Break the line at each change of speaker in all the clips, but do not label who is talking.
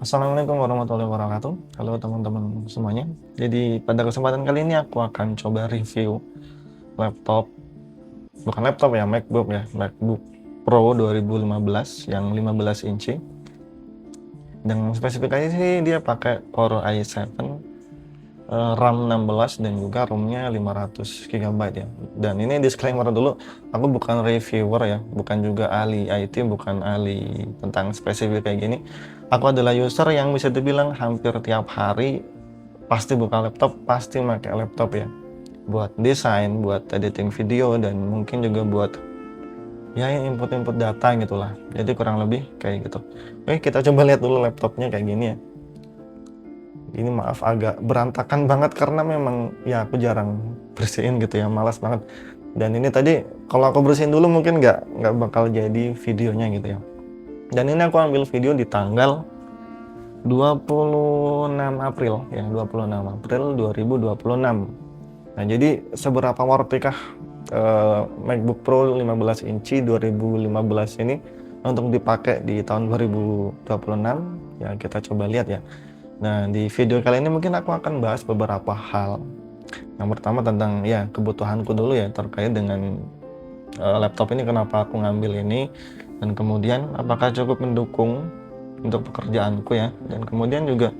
Assalamualaikum warahmatullahi wabarakatuh. Halo teman-teman semuanya. Jadi pada kesempatan kali ini aku akan coba review laptop, bukan laptop ya, MacBook Pro 2015 yang 15 inci. Dan spesifikasi sih dia pakai Core i7, RAM 16 dan juga ROM-nya 500 GB ya. Dan ini disclaimer dulu, aku bukan reviewer ya, bukan juga ahli IT, bukan ahli tentang spesifik kayak gini. Aku adalah user yang bisa dibilang hampir tiap hari pasti buka laptop, pasti pakai laptop ya. Buat desain, buat editing video, dan mungkin juga buat ya input-input data gitulah. Jadi kurang lebih kayak gitu. Oke, kita coba lihat dulu laptopnya kayak gini ya. Ini maaf agak berantakan banget karena memang ya aku jarang bersihin gitu ya, malas banget. Dan ini tadi kalau aku bersihin dulu mungkin nggak bakal jadi videonya gitu ya. Dan ini aku ambil video di tanggal 26 April ya, 26 April 2026. Nah, jadi seberapa worth kah MacBook Pro 15 inci 2015 ini untuk dipakai di tahun 2026? Ya, kita coba lihat ya. Nah, di video kali ini mungkin aku akan bahas beberapa hal. Yang pertama tentang ya kebutuhanku dulu ya terkait dengan laptop ini, kenapa aku ngambil ini, dan kemudian apakah cukup mendukung untuk pekerjaanku ya, dan kemudian juga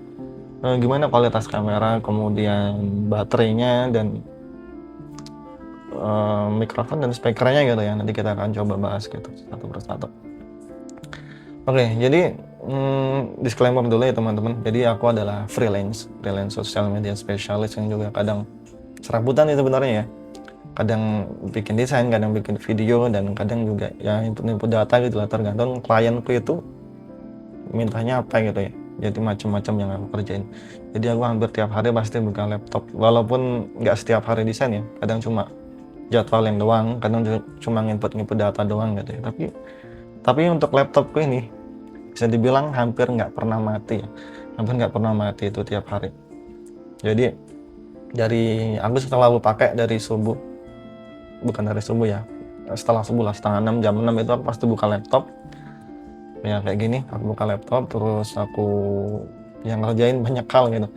gimana kualitas kamera, kemudian baterainya, dan mikrofon dan speakernya gitu ya. Nanti kita akan coba bahas gitu satu persatu. Oke, jadi disclaimer dulu ya teman-teman. Jadi aku adalah freelance social media specialist yang juga kadang serabutan itu sebenarnya ya. Kadang bikin desain, kadang bikin video, dan kadang juga ya input data gitu lah, tergantung klienku itu mintanya apa gitu ya. Jadi macam-macam yang aku kerjain. Jadi aku hampir tiap hari pasti buka laptop. Walaupun nggak setiap hari desain ya, kadang cuma jadwal yang doang, kadang cuma input data doang gitu ya. Tapi untuk laptopku ini bisa dibilang hampir nggak pernah mati ya, hampir nggak pernah mati itu tiap hari. Jadi dari aku setelah aku pakai dari subuh, bukan dari subuh ya, setelah subuh lah, setengah 6, jam 6 itu aku pasti buka laptop ya kayak gini. Aku buka laptop terus aku yang ngerjain banyak hal gitu,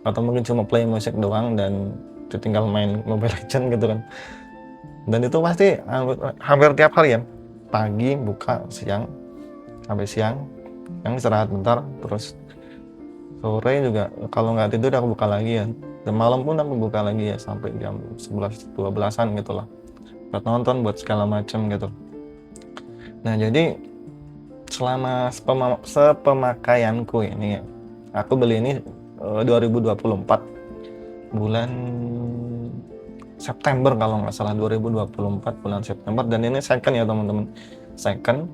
atau mungkin cuma play musik doang dan tinggal main Mobile Legends gitu kan. Dan itu pasti hampir tiap hari ya, pagi buka, siang sampai siang, yang istirahat bentar, terus sore juga kalau nggak tidur aku buka lagi ya, dan malam pun aku buka lagi ya sampai jam 11-12an gitu lah, buat nonton, buat segala macam gitu. Nah, jadi selama sepemakaianku ini ya, aku beli ini 2024 bulan September kalau nggak salah, 2024 bulan September. Dan ini second ya teman-teman, second.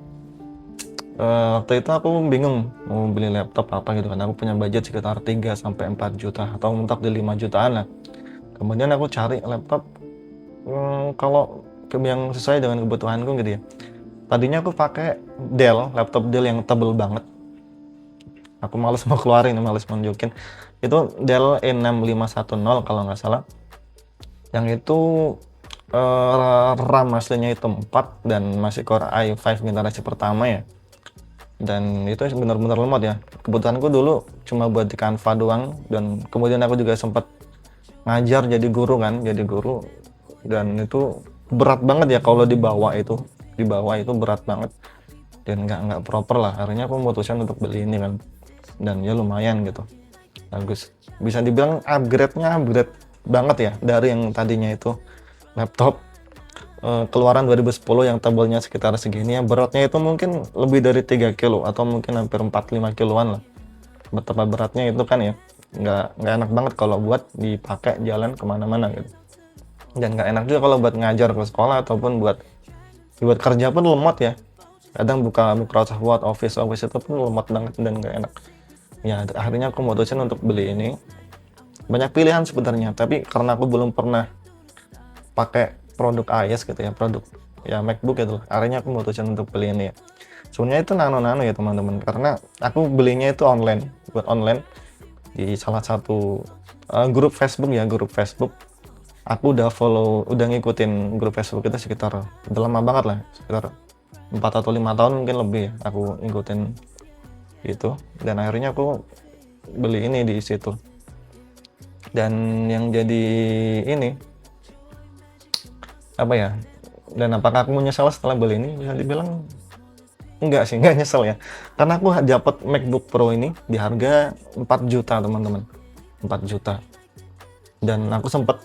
Waktu itu aku bingung mau beli laptop apa gitu kan. Aku punya budget sekitar 3-4 juta atau mentok di 5 jutaan lah. Kemudian aku cari laptop kalau yang sesuai dengan kebutuhanku gitu ya. Tadinya aku pakai Dell, laptop Dell yang tebel banget. Aku males mau keluarin, males mau nunjukin. Itu Dell E6510 kalau nggak salah. Yang itu RAM aslinya itu 4 dan masih Core i5 generasi pertama ya. Dan itu benar-benar lemot ya. Kebutuhanku dulu cuma buat di Canva doang, dan kemudian aku juga sempat ngajar jadi guru kan, jadi guru, dan itu berat banget ya kalau dibawa itu berat banget dan nggak proper lah. Akhirnya aku memutuskan untuk beli ini kan, dan ya lumayan gitu, bagus, bisa dibilang upgrade banget ya dari yang tadinya itu laptop keluaran 2010 yang tebalnya sekitar segini ya, beratnya itu mungkin lebih dari 3 kilo atau mungkin hampir 4-5 kiloan lah. Betapa beratnya itu kan ya, nggak enak banget kalau buat dipakai jalan kemana-mana gitu, dan nggak enak juga kalau buat ngajar ke sekolah ataupun buat kerja pun lemot ya. Kadang buka Microsoft Word, Office itu pun lemot banget dan nggak enak ya. Akhirnya aku memutuskan untuk beli ini. Banyak pilihan sebenarnya, tapi karena aku belum pernah pakai produk iOS gitu ya, produk ya MacBook gitu, akhirnya aku memutuskan untuk beli ini ya. Sebenarnya itu nano ya teman-teman, karena aku belinya itu buat online di salah satu grup Facebook ya, grup Facebook. Aku udah ngikutin grup Facebook itu sekitar, udah lama banget lah, sekitar 4 atau 5 tahun mungkin lebih ya, aku ngikutin gitu. Dan akhirnya aku beli ini di situ. Dan yang jadi ini apa ya? Dan apakah aku menyesal setelah beli ini? Bisa dibilang enggak sih, enggak nyesel ya. Karena aku dapat MacBook Pro ini di harga 4 juta, teman-teman. 4 juta. Dan aku sempat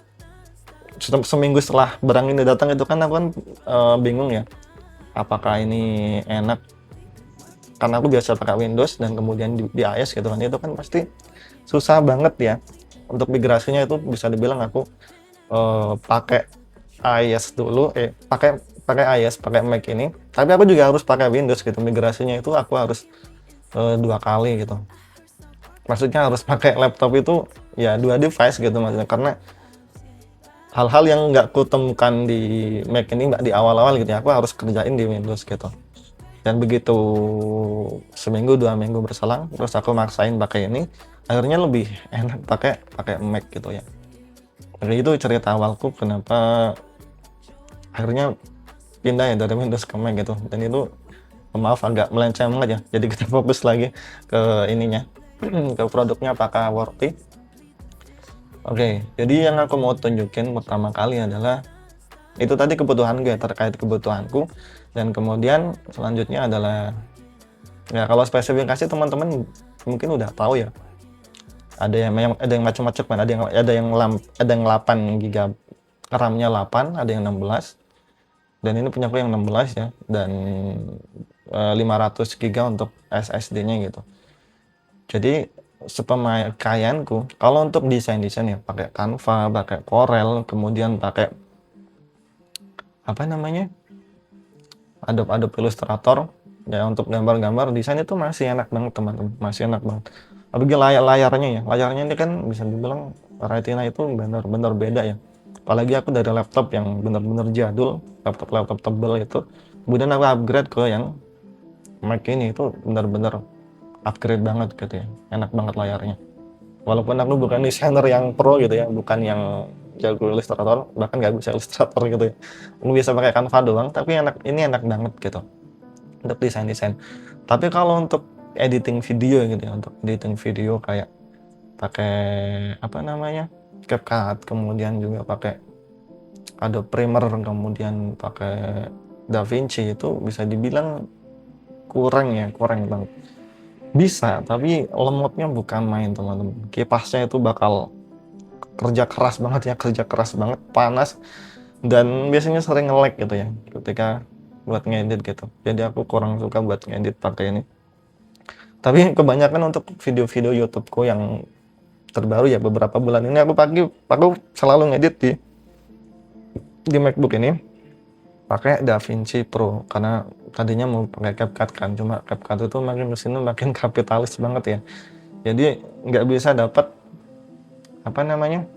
seminggu setelah barang ini datang itu kan aku kan bingung ya. Apakah ini enak karena aku biasa pakai Windows dan kemudian di iOS gitu kan, itu kan pasti susah banget ya untuk migrasinya. Itu bisa dibilang aku pakai iOS dulu, pakai pakai iOS, pakai Mac ini, tapi aku juga harus pakai Windows gitu. Migrasinya itu aku harus 2 kali gitu, maksudnya harus pakai laptop itu ya 2 device gitu maksudnya, karena hal-hal yang nggak kutemukan di Mac ini mbak di awal-awal gitu ya, aku harus kerjain di Windows gitu. Dan begitu seminggu 2 minggu berselang, terus aku maksain pakai ini, akhirnya lebih enak pakai pakai Mac gitu ya. Jadi itu cerita awalku kenapa akhirnya pindah ya dari Windows ke Mac gitu. Dan itu maaf agak melenceng banget ya. Jadi kita fokus lagi ke ininya, ke produknya apakah worthy. Oke, jadi yang aku mau tunjukin pertama kali adalah itu tadi kebutuhan gue, terkait kebutuhanku. Dan kemudian selanjutnya adalah ya kalau spesifikasi teman-teman mungkin udah tahu ya. Ada yang macam-macam kan, ada yang 8 GB, RAM-nya 8, ada yang 16. Dan ini punya aku yang 16 ya, dan 500 GB untuk SSD-nya gitu. Jadi sepemakaianku kalau untuk desain-desain ya pakai Canva, pakai Corel, kemudian pakai apa namanya, Adobe Illustrator ya untuk gambar-gambar desain, itu masih enak banget teman-teman, masih enak banget. Apalagi layarnya ini kan bisa dibilang Retina itu benar-benar beda ya. Apalagi aku dari laptop yang benar-benar jadul, laptop tebel itu, kemudian aku upgrade ke yang Mac ini, itu benar-benar upgrade banget gitu ya, enak banget layarnya. Walaupun aku bukan desainer yang pro gitu ya, bukan yang jago Illustrator, bahkan nggak bisa Illustrator gitu ya, aku bisa pakai Canva doang, tapi ini enak banget gitu untuk desain-desain. Tapi kalau untuk editing video gitu ya, untuk editing video kayak pakai apa namanya, CapCut, kemudian juga pakai Adobe Premiere, kemudian pakai DaVinci, itu bisa dibilang kurang banget. Bisa, tapi lemotnya bukan main teman-teman. Kipasnya itu bakal kerja keras banget, panas, dan biasanya sering nge-lag gitu ya ketika buat ngedit gitu. Jadi aku kurang suka buat ngedit pakai ini. Tapi kebanyakan untuk video-video YouTubeku yang terbaru ya beberapa bulan ini, aku selalu ngedit di MacBook ini pakai DaVinci Pro, karena tadinya mau pakai CapCut kan, cuma CapCut itu makin kesini makin kapitalis banget ya. Jadi nggak bisa dapat apa namanya,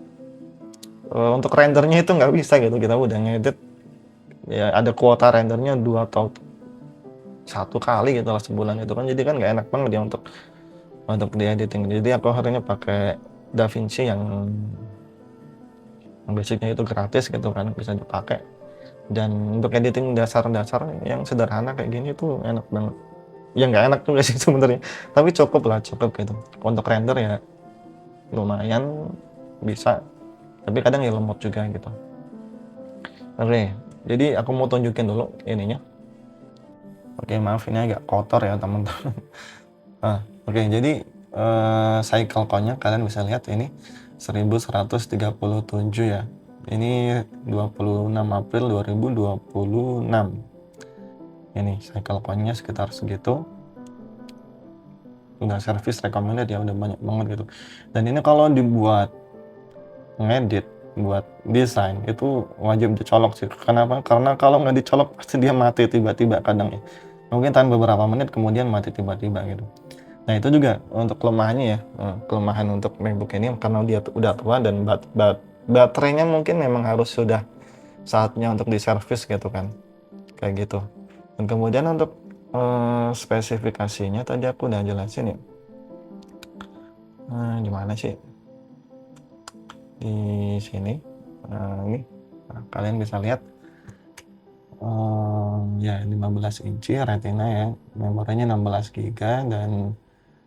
untuk rendernya itu nggak bisa gitu. Kita udah ngedit ya ada kuota rendernya 2 atau 1 kali gitu lah sebulan itu kan, jadi kan nggak enak banget ya untuk di editing. Jadi aku akhirnya pakai DaVinci yang basicnya itu gratis gitu kan, bisa dipakai. Dan untuk editing dasar-dasar yang sederhana kayak gini tuh enak banget. Ya nggak enak juga sih sebenarnya, tapi cukup gitu. Untuk render ya lumayan bisa, tapi kadang ya lemot juga gitu. Oke, jadi aku mau tunjukin dulu ininya. Oke, maaf ini agak kotor ya teman-teman. Oke, jadi cycle count-nya kalian bisa lihat ini 1137 ya. Ini 26 April 2026. Ini cycle count-nya sekitar segitu. Udah service recommended ya, udah banyak banget gitu. Dan ini kalau dibuat ngedit, buat desain itu wajib dicolok sih. Kenapa? Karena kalau nggak dicolok pasti dia mati tiba-tiba kadang ya. Mungkin tahan beberapa menit kemudian mati tiba-tiba gitu. Nah itu juga untuk kelemahannya ya, kelemahan untuk MacBook ini karena dia udah tua dan baterainya mungkin memang harus sudah saatnya untuk diservis gitu kan, kayak gitu. Dan kemudian untuk spesifikasinya tadi aku udah jelasin ya. Gimana sih? Di sini, ini kalian bisa lihat ya 15 inci Retina ya, memorinya 16 GB dan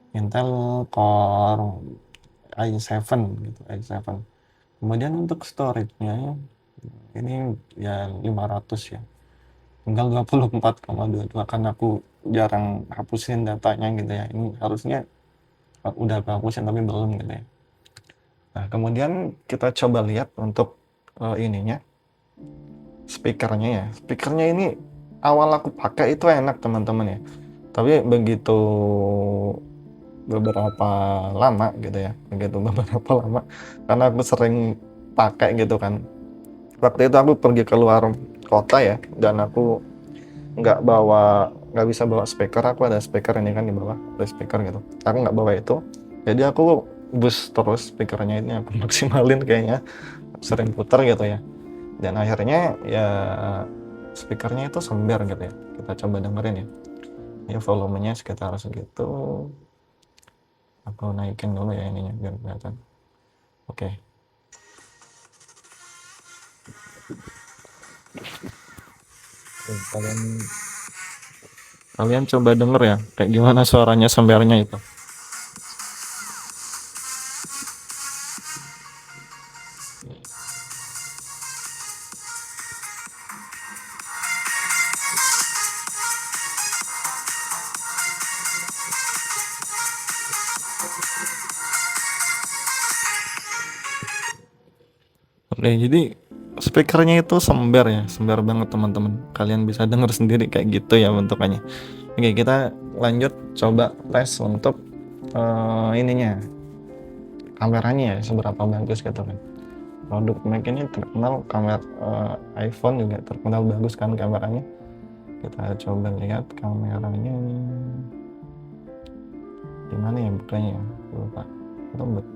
Intel Core i7 gitu, i7. Kemudian untuk storage-nya ini ya 500 ya. Tinggal 24,22 karena aku jarang hapusin datanya gitu ya. Ini harusnya udah aku hapusin tapi belum gitu ya. Nah, kemudian kita coba lihat untuk ininya, speakernya ya. Speakernya ini awal aku pakai itu enak teman-teman ya. Tapi begitu beberapa lama gitu ya, beberapa lama karena aku sering pakai gitu kan. Waktu itu aku pergi keluar kota ya, dan aku nggak bisa bawa speaker. Aku ada speaker ini kan di bawah, ada speaker gitu. Aku nggak bawa itu, jadi aku bus terus speakernya ini aku maksimalin kayaknya, sering putar gitu ya. Dan akhirnya ya speakernya itu sember gitu ya. Kita coba dengerin ya. Ya volumenya sekitar segitu. Aku naikin dulu ya ininya biar kelihatan. Oke. Kalian coba denger ya, kayak gimana suaranya sembernya itu. Oke, jadi speakernya itu sember ya, sember banget teman-teman. Kalian bisa denger sendiri kayak gitu ya bentukannya. Oke, kita lanjut coba tes untuk ininya, kameranya ya, seberapa bagus gitu kan. Produk Mac ini terkenal kamera, iPhone juga terkenal bagus kan kameranya. Kita coba lihat kameranya gimana ya bukanya ya, lupa. Lembut.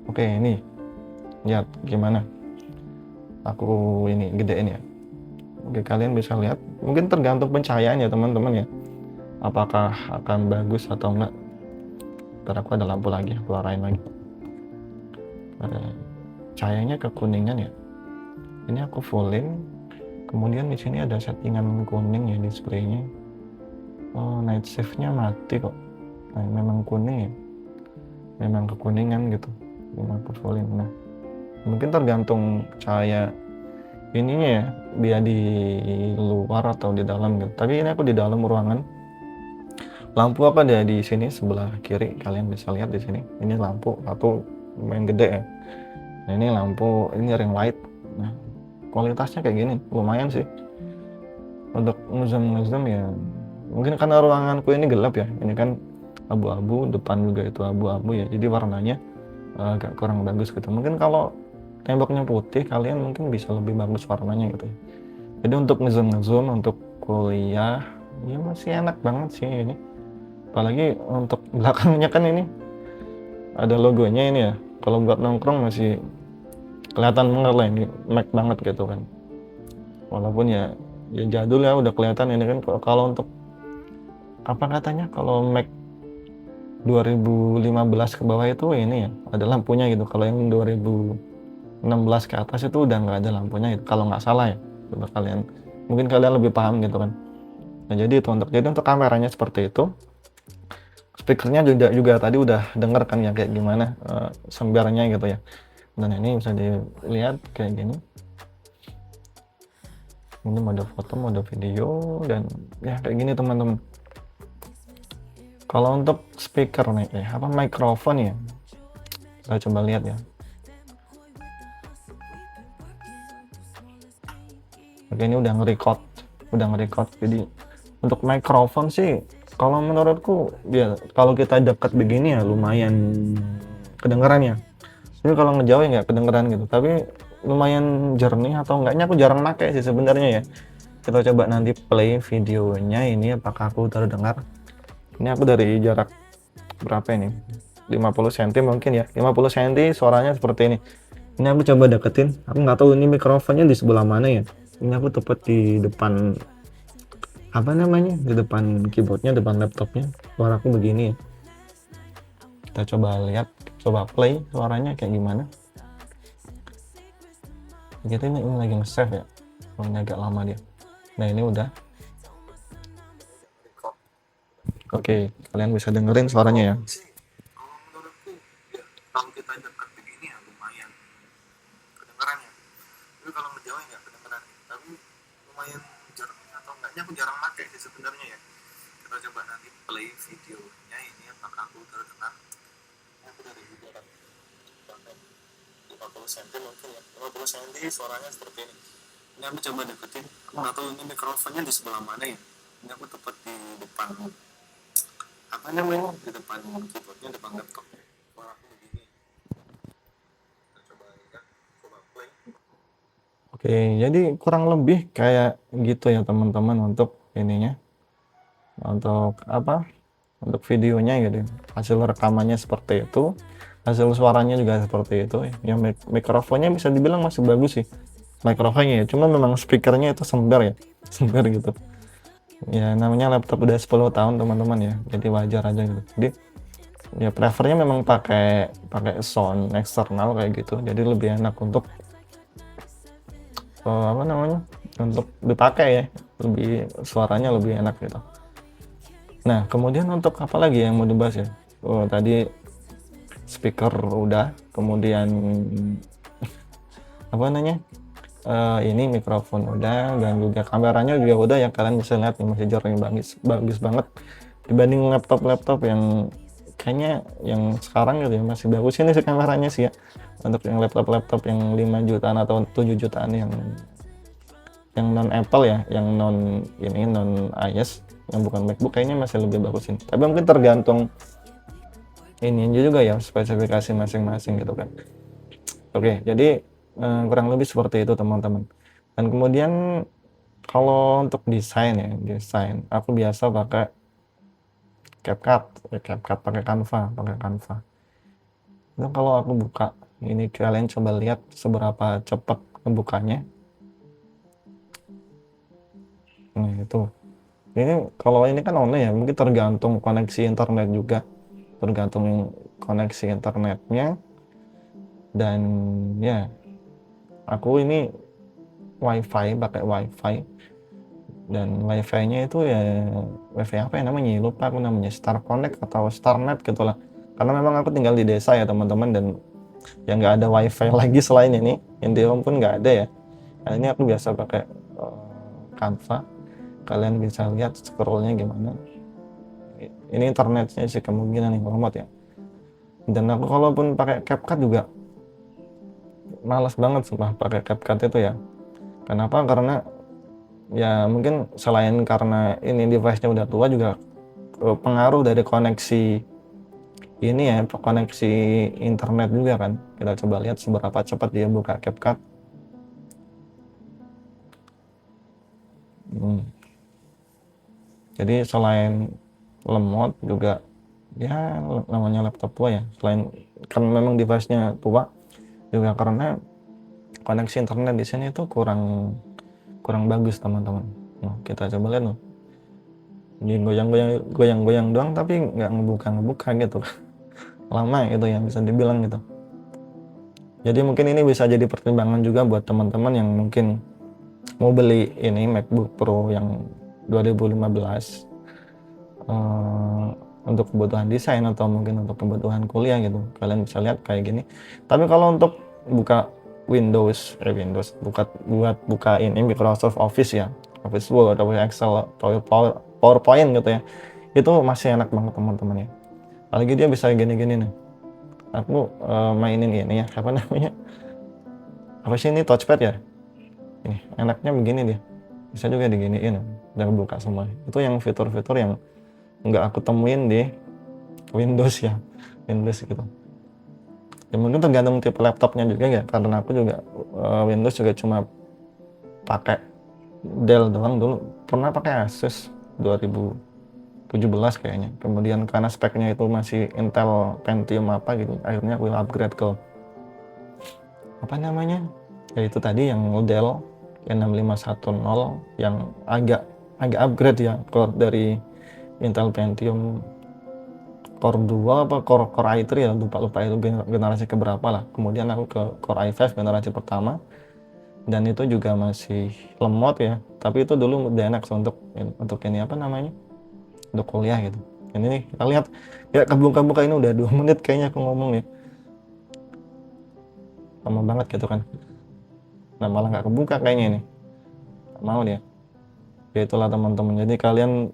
Oke, ini lihat gimana aku ini gedein ya. Oke, kalian bisa lihat, mungkin tergantung pencahayaan ya teman-teman ya, apakah akan bagus atau enggak. Ntar aku ada lampu lagi, aku arahin lagi. Ada cahayanya kekuningan ya, ini aku fullin. Kemudian di sini ada settingan kuning ya displaynya. Oh, night shift-nya mati kok. Nah, memang kuning ya, memang kekuningan gitu. Ini aku fullin. Nah, mungkin tergantung cahaya ininya ya, dia di luar atau di dalam gitu. Tapi ini aku di dalam ruangan. Lampu aku ada di sini sebelah kiri, kalian bisa lihat di sini. Ini lampu satu lumayan gede ya. Nah, ini lampu, ini ring light. Nah, kualitasnya kayak gini, lumayan sih. Untuk ngezoom ya, mungkin karena ruanganku ini gelap ya. Ini kan abu-abu, depan juga itu abu-abu ya. Jadi warnanya agak kurang bagus gitu. Mungkin kalau temboknya putih, kalian mungkin bisa lebih bagus warnanya gitu ya. Jadi untuk ngezoom untuk kuliah, ya masih enak banget sih ini. Apalagi untuk belakangnya kan ini ada logonya ini ya. Kalau buat nongkrong masih kelihatan banget lah ini Mac banget gitu kan. Walaupun ya jadul ya, udah kelihatan ini kan. Kalau untuk apa katanya, kalau Mac 2015 ke bawah itu ini ya ada lampunya gitu. Kalau yang 2016 ke atas itu udah nggak ada lampunya gitu, kalau nggak salah ya. Coba kalian, mungkin kalian lebih paham gitu kan. Nah, jadi untuk kameranya seperti itu. Speakernya juga tadi udah denger kan ya kayak gimana sembernya gitu ya. Dan ini bisa dilihat kayak gini. Ini mode foto, mode video, dan ya kayak gini teman-teman. Kalau untuk speaker nih, apa mikrofon ya, kita coba lihat ya. Oke, ini udah nge-record. Jadi untuk mikrofon sih, kalau menurutku ya kalau kita dekat begini ya lumayan kedengeran ya. Tapi kalau ngejauh ya nggak kedengeran gitu. Tapi lumayan jernih atau enggaknya, aku jarang pakai sih sebenarnya ya. Kita coba nanti play videonya ini apakah aku terdengar. Ini aku dari jarak berapa ini? 50 cm mungkin ya. 50 cm suaranya seperti ini. Ini aku coba deketin. Aku nggak tahu ini mikrofonnya di sebelah mana ya. Ini aku tepat di depan, apa namanya, di depan keyboardnya, depan laptopnya. Suaraku begini ya. Kita coba lihat, coba play suaranya kayak gimana. Gitu, ini lagi nge-save ya. Ini agak lama dia. Nah, ini udah. Oke, kalian bisa dengerin suaranya ya.
Kalau menurutku ya kalau kita dekat begini ya lumayan kedengarannya. Tapi kalau ngejauh nggak kedengeran. Tapi lumayan jarang atau enggaknya aku jarang pakai sih sebenarnya ya. Kita coba nanti play videonya ini apakah aku terdengar. Ini aku dari jarak bahkan 50 cm mungkin ya. 50 cm suaranya seperti ini. Ini aku coba deketin. Aku nggak tahu ini mikrofonnya di sebelah mana ya. Ini aku tepat di depan apa namanya di depan keyboardnya depan laptop. Suara aku begini. Kita coba ya. Coba play.
Oke, jadi kurang lebih kayak gitu ya teman-teman untuk ininya. Untuk apa? Untuk videonya gitu. Hasil rekamannya seperti itu. Hasil suaranya juga seperti itu. Yang mikrofonnya bisa dibilang masih bagus sih. Mikrofonnya ya, cuma memang speakernya itu sember ya. Sember gitu. Ya namanya laptop udah 10 tahun teman-teman ya. Jadi wajar aja gitu. Jadi ya prefernya memang pakai pakai sound eksternal kayak gitu. Jadi lebih enak untuk apa namanya? Untuk dipakai ya. Lebih suaranya lebih enak gitu. Nah, kemudian untuk apa lagi yang mau dibahas ya? Oh, tadi speaker udah, kemudian apa namanya? Ini mikrofon udah, dan juga kameranya juga udah ya, kalian bisa lihat nih masih jernih bagus, bagus banget dibanding laptop-laptop yang kayaknya yang sekarang gitu ya masih bagus ini sih kameranya sih ya. Untuk yang laptop-laptop yang 5 jutaan atau 7 jutaan yang non Apple ya, yang non ini non iOS, yang bukan MacBook kayaknya masih lebih bagusin. Tapi mungkin tergantung ini juga ya spesifikasi masing-masing gitu kan. Oke, jadi kurang lebih seperti itu teman-teman. Dan kemudian kalau untuk desain ya, desain aku biasa pakai CapCut pakai Canva. Itu kalau aku buka ini kalian coba lihat seberapa cepat ngebukanya. Nah, itu. Ini kalau ini kan online ya, mungkin tergantung koneksi internet juga. Tergantung koneksi internetnya dan ya aku ini pakai wifi dan wifi-nya itu ya wifi apa ya namanya lupa aku namanya Star Connect atau Starnet gitulah karena memang aku tinggal di desa ya teman-teman dan ya nggak ada wifi lagi selain ini IndiHome pun nggak ada ya. Nah, ini aku biasa pakai Canva, kalian bisa lihat scrollnya gimana. Ini internetnya sih kemungkinan yang lemot ya, dan aku kalaupun pakai CapCut juga malas banget sumpah pakai CapCut itu ya. Kenapa? Karena ya mungkin selain karena ini device-nya udah tua juga pengaruh dari koneksi ini ya, koneksi internet juga kan. Kita coba lihat seberapa cepat dia buka CapCut. Jadi selain lemot juga ya namanya laptop tua ya, selain karena memang device-nya tua juga karena koneksi internet di sini itu kurang bagus teman-teman. Nah, kita coba lihat loh. Ini goyang-goyang doang tapi nggak ngebuka gitu. Lama gitu ya bisa dibilang gitu. Jadi mungkin ini bisa jadi pertimbangan juga buat teman-teman yang mungkin mau beli ini MacBook Pro yang 2015 untuk kebutuhan desain atau mungkin untuk kebutuhan kuliah gitu. Kalian bisa lihat kayak gini. Tapi kalau untuk buka Windows buat buka ini Microsoft Office ya, Office Word, Office Excel, PowerPoint gitu ya. Itu masih enak banget teman-teman ya. Apalagi dia bisa gini-gini nih. Aku mainin ini ya, apa namanya? Apa sih ini touchpad ya? Ini enaknya begini dia. Bisa juga diginiin dan buka semua. Itu yang fitur-fitur yang nggak aku temuin di Windows ya, Windows gitu. Ya mungkin tergantung tipe laptopnya juga ya, karena aku juga Windows juga cuma pakai Dell doang dulu. Pernah pakai Asus 2017 kayaknya. Kemudian karena speknya itu masih Intel Pentium apa gitu, akhirnya aku upgrade ke apa namanya? Ya itu tadi yang Dell N6510 yang agak upgrade ya, core dari Intel Pentium Core 2 apa Core i3 ya, lupa itu generasi keberapa lah. Kemudian aku ke Core i5 generasi pertama dan itu juga masih lemot ya, tapi itu dulu udah enak untuk ini apa namanya, untuk kuliah gitu. Ini nih kita lihat ya, kebuka ini udah 2 menit kayaknya aku ngomong nih, lama banget gitu kan. Nah malah nggak kebuka kayaknya ini, nggak mau dia. Ya itulah teman-teman, jadi kalian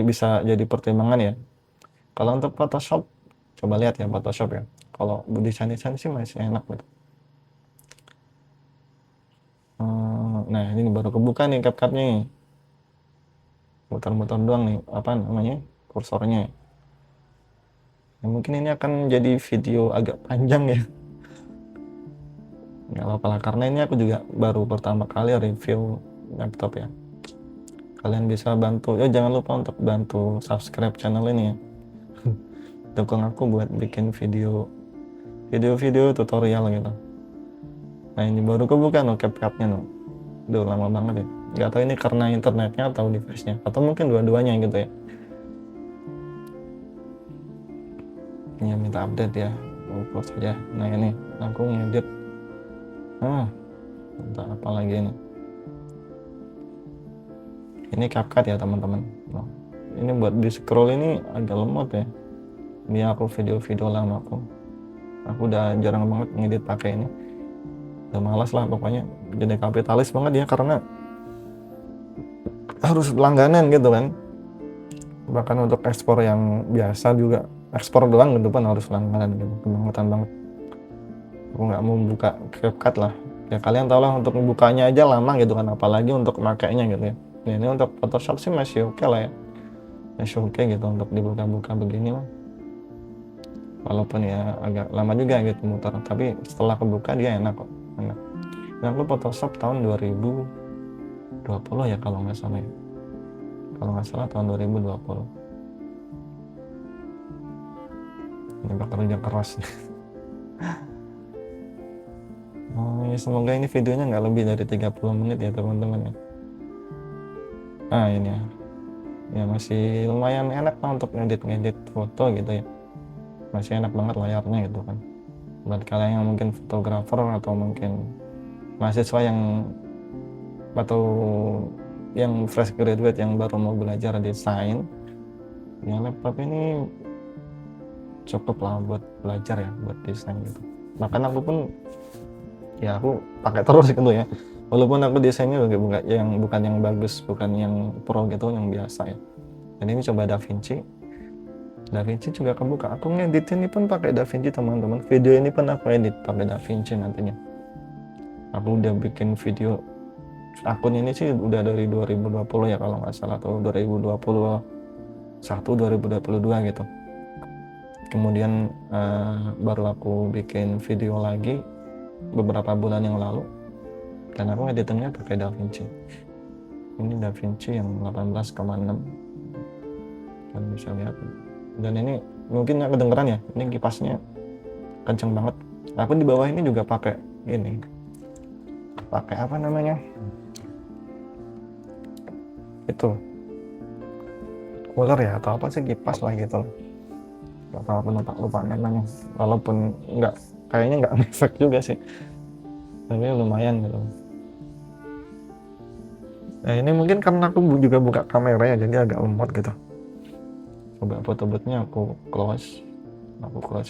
bisa jadi pertimbangan ya. Kalau untuk Photoshop, coba lihat ya Photoshop ya, kalau desain-desain sih masih enak gitu. Nah ini baru kebuka nih CapCut-nya nih, muter-muter doang nih apa namanya kursornya. Ya, mungkin ini akan jadi video agak panjang ya, nggak apa-apa lah, karena ini aku juga baru pertama kali review laptop ya. Kalian bisa bantu ya, jangan lupa untuk bantu subscribe channel ini ya. Dukung aku buat bikin video tutorial gitu. Nah ini baru kebuka no CapCut-nya no, udah lama banget ya. Nggak tahu ini karena internetnya atau device-nya, atau mungkin dua-duanya gitu ya. Ini minta update ya, close saja. Nah ini aku ngedit. Entah apa lagi ini. Ini CapCut ya teman-teman. Nah, ini buat di scroll ini agak lemot ya. Ini aku video-video lama aku udah jarang banget ngedit pakai ini. Udah malas lah pokoknya, jadi kapitalis banget ya, karena harus langganan gitu kan. Bahkan untuk ekspor yang biasa juga, ekspor doang gitu kan harus langganan gitu, kebangetan banget. Aku nggak mau buka CapCut lah. Ya kalian tau lah, untuk membukanya aja lama gitu kan, apalagi untuk makainya gitu ya. Nah, ini untuk Photoshop sih masih oke lah ya. Masih oke gitu untuk dibuka-buka begini mah. Walaupun ya agak lama juga gitu muter, tapi setelah kebuka dia enak kok, enak. Nah, aku Photoshop tahun 2020 ya kalau nggak salah ya. Kalau nggak salah tahun 2020. Ini bakal kerja keras. Ya semoga ini videonya nggak lebih dari 30 menit ya teman-teman ya. Nah ini ya masih lumayan enak lah untuk ngedit foto gitu ya. Masih enak banget layarnya gitu kan. Buat kalian yang mungkin fotografer atau mungkin mahasiswa atau yang fresh graduate yang baru mau belajar desain, ya laptop ini cukup lah buat belajar ya, buat desain gitu. Bahkan aku pun ya aku pakai terus gitu ya, walaupun aku desainnya bukan yang bagus, bukan yang pro gitu, yang biasa ya. Dan ini coba DaVinci juga kebuka. Aku ngedit ini pun pakai DaVinci teman-teman. Video ini pun aku edit pakai DaVinci nantinya. Aku udah bikin video, akun ini sih udah dari 2020 ya kalau nggak salah, atau 2022 gitu. Kemudian baru aku bikin video lagi beberapa bulan yang lalu, dan aku editingnya pakai DaVinci. Ini DaVinci yang 18,6, kalian bisa lihat. Dan ini mungkin nggak kedengeran ya, ini kipasnya kenceng banget. Aku di bawah ini juga pakai apa namanya itu, cooler ya atau apa sih, kipas lah gitu. Nggak tahu, aku lupa namanya, walaupun kayaknya nggak ngefek juga sih, tapi lumayan gitu. Nah ini mungkin karena aku juga buka kamera ya, jadi agak lemot gitu. Coba foto boothnya aku close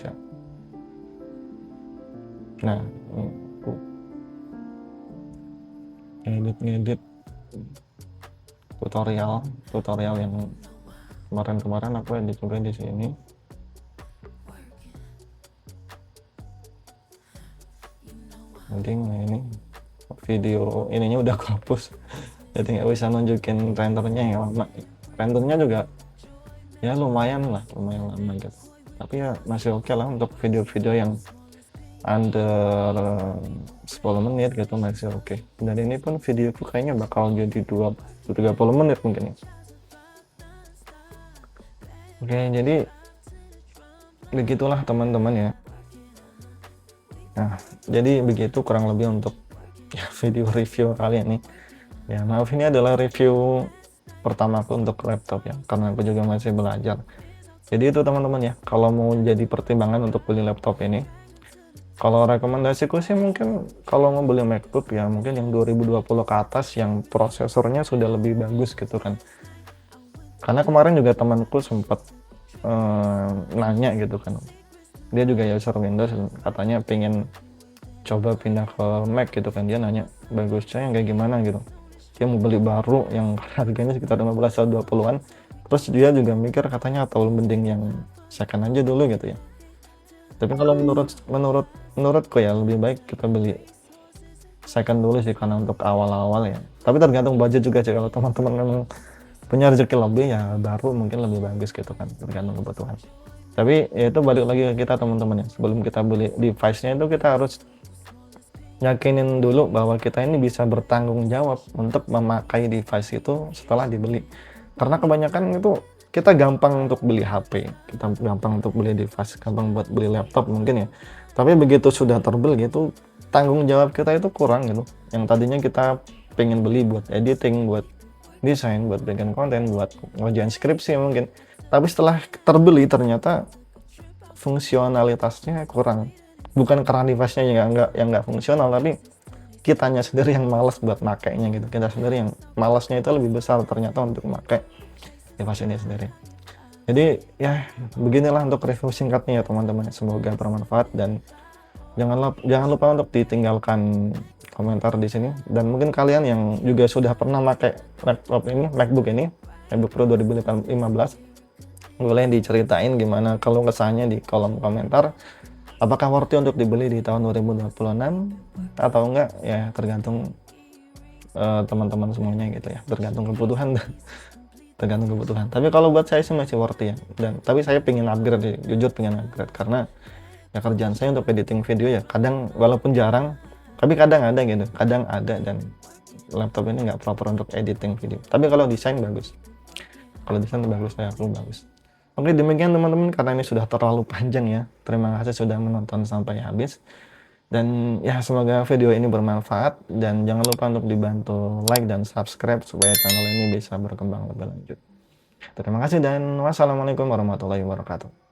ya. Nah aku ngedit tutorial yang kemarin aku edit juga di sini. Jadi ini video ininya udah aku hapus, jadi nggak bisa nunjukin rendernya yang lama. Rendernya juga ya lumayan lama gitu, tapi ya masih oke lah untuk video-video yang under 10 menit gitu, masih oke. Dan ini pun videoku kayaknya bakal jadi 20-30 menit mungkin ya. Oke, jadi begitulah teman-teman ya. Nah, jadi begitu kurang lebih untuk video review kali ini. Ya maaf, ini adalah review pertamaku untuk laptop ya, karena aku juga masih belajar. Jadi itu teman-teman ya, kalau mau jadi pertimbangan untuk beli laptop ini, kalau rekomendasiku sih mungkin kalau mau beli MacBook ya mungkin yang 2020 ke atas, yang prosesornya sudah lebih bagus gitu kan. Karena kemarin juga temanku sempat nanya gitu kan, dia juga user Windows, katanya pengen coba pindah ke Mac gitu kan, dia nanya bagusnya yang kayak gimana gitu, dia mau beli baru yang harganya sekitar 15 atau 20-an, terus dia juga mikir katanya atau mending yang second aja dulu gitu ya. Tapi kalau menurutku ya lebih baik kita beli second dulu sih, karena untuk awal-awal ya. Tapi tergantung budget juga sih, kalau teman-teman memang punya rezeki lebih ya baru mungkin lebih bagus gitu kan, tergantung kebutuhan. Tapi ya itu balik lagi ke kita teman-teman ya, sebelum kita beli device-nya itu kita harus yakinin dulu bahwa kita ini bisa bertanggung jawab untuk memakai device itu setelah dibeli. Karena kebanyakan itu kita gampang untuk beli HP, kita gampang untuk beli device, gampang buat beli laptop mungkin ya. Tapi begitu sudah terbeli itu tanggung jawab kita itu kurang gitu. Yang tadinya kita pengen beli buat editing, buat desain, buat bikin konten, buat ngerjain skripsi mungkin. Tapi setelah terbeli ternyata fungsionalitasnya kurang. Bukan karena device-nya yang nggak fungsional, tapi kitanya sendiri yang malas buat makainya gitu. Kita sendiri yang malasnya itu lebih besar ternyata untuk memakai device ini sendiri. Jadi ya beginilah untuk review singkatnya ya teman-teman. Semoga bermanfaat dan jangan lupa untuk ditinggalkan komentar di sini. Dan mungkin kalian yang juga sudah pernah pakai MacBook Pro 2015, boleh diceritain gimana kalau kesannya di kolom komentar. Apakah worth it untuk dibeli di tahun 2026 atau enggak ya, tergantung teman-teman semuanya gitu ya, tergantung kebutuhan tergantung kebutuhan. Tapi kalau buat saya sih masih worth it ya, dan tapi saya pengen upgrade, jujur pengen upgrade, karena ya kerjaan saya untuk editing video ya, kadang walaupun jarang tapi kadang ada gitu, kadang ada, dan laptop ini nggak proper untuk editing video. Tapi kalau desain bagus, saya aku bagus. Oke, demikian teman-teman, karena ini sudah terlalu panjang ya. Terima kasih sudah menonton sampai habis. Dan ya semoga video ini bermanfaat, dan jangan lupa untuk dibantu like dan subscribe supaya channel ini bisa berkembang lebih lanjut. Terima kasih dan wassalamualaikum warahmatullahi wabarakatuh.